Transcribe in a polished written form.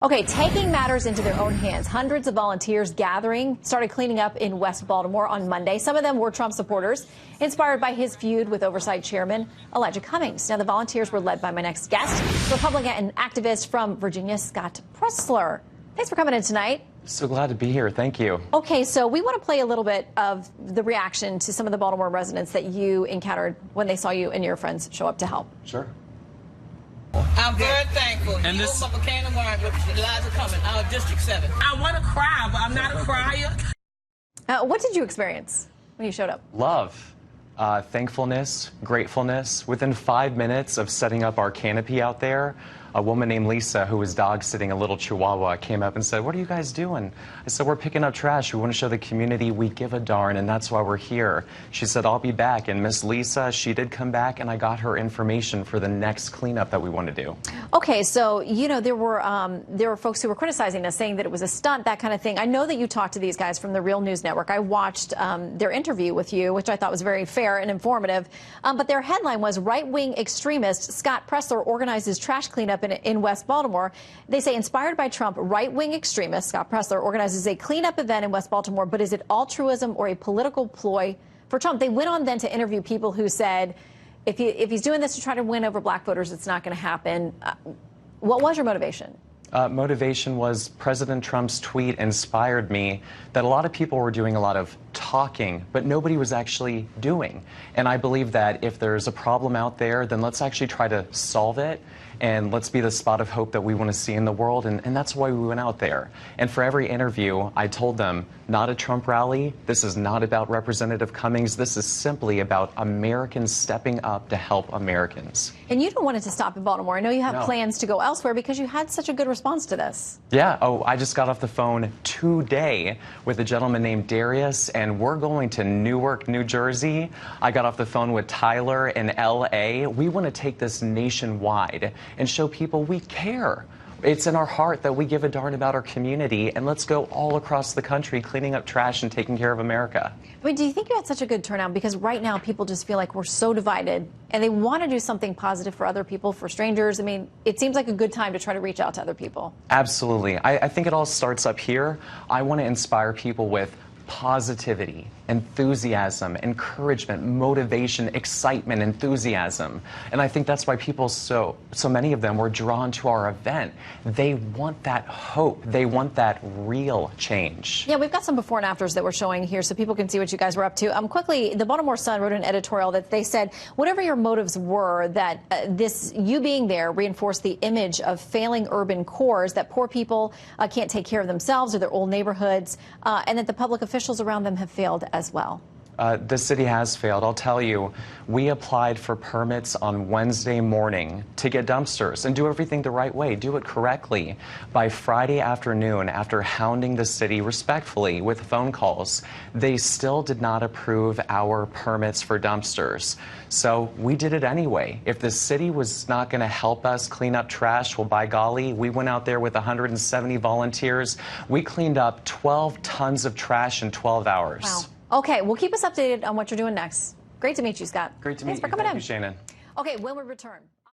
Okay, taking matters into their own hands. Hundreds of volunteers started cleaning up in West Baltimore on Monday. Some of them were Trump supporters, inspired by his feud with Oversight Chairman Elijah Cummings. Now, the volunteers were led by my next guest, Republican activist from Virginia, Scott Presler. Thanks for coming in tonight. So glad to be here. Thank you. Okay, so we want to play a little bit of the reaction to some of the Baltimore residents that you encountered when they saw you and your friends show up to help. Sure. I'm very thankful. And you opened up a can of worms with Elijah Cummings, our District 7. I want to cry, but I'm not a crier. What did you experience when you showed up? Love, thankfulness, gratefulness. Within 5 minutes of setting up our canopy out there, a woman named Lisa, who was dog sitting a little chihuahua, came up and said, "What are you guys doing?" I said, "We're picking up trash. We want to show the community we give a darn, and that's why we're here." She said, "I'll be back." And Miss Lisa, she did come back, and I got her information for the next cleanup that we want to do. Okay, so, you know, there were folks who were criticizing us, saying that it was a stunt, that kind of thing. I know that you talked to these guys from the Real News Network. I watched their interview with you, which I thought was very fair and informative. But their headline was, "Right-wing extremist Scott Presler organizes trash cleanup in West Baltimore." They say, inspired by Trump, right-wing extremist Scott Presler organizes a cleanup event in West Baltimore, but is it altruism or a political ploy for Trump? They went on then to interview people who said, if he's doing this to try to win over black voters, it's not going to happen. What was your motivation? Motivation was President Trump's tweet inspired me that a lot of people were doing a lot of talking, but nobody was actually doing. And I believe that if there's a problem out there, then let's actually try to solve it. And let's be the spot of hope that we want to see in the world. And that's why we went out there. And for every interview, I told them, not a Trump rally. This is not about Representative Cummings. This is simply about Americans stepping up to help Americans. And you don't want it to stop in Baltimore. I know you have plans to go elsewhere because you had such a good response to this. Yeah. Oh, I just got off the phone today with a gentleman named Darius, and we're going to Newark, New Jersey. I got off the phone with Tyler in L.A. We want to take this nationwide and show people we care. It's in our heart that we give a darn about our community, and let's go all across the country cleaning up trash and taking care of America. I mean, do you think you had such a good turnout? Because right now people just feel like we're so divided, and they want to do something positive for other people, for strangers. I mean, it seems like a good time to try to reach out to other people. Absolutely. I think it all starts up here. I want to inspire people with positivity, enthusiasm, encouragement, motivation, excitement, enthusiasm. And I think that's why people, so many of them were drawn to our event. They want that hope. They want that real change. Yeah, we've got some before and afters that we're showing here so people can see what you guys were up to. Quickly, the Baltimore Sun wrote an editorial that they said, whatever your motives were, that you being there reinforced the image of failing urban cores, that poor people can't take care of themselves or their old neighborhoods, and that the public officials around them have failed as well. The city has failed. I'll tell you, we applied for permits on Wednesday morning to get dumpsters and do everything the right way, do it correctly. By Friday afternoon, after hounding the city respectfully with phone calls, they still did not approve our permits for dumpsters. So we did it anyway. If the city was not going to help us clean up trash, well, by golly, we went out there with 170 volunteers. We cleaned up 12 tons of trash in 12 hours. Wow. Okay, well, keep us updated on what you're doing next. Great to meet you, Scott. Great to meet you. Thanks for coming in. Thank you, Shannon. Okay, when we return.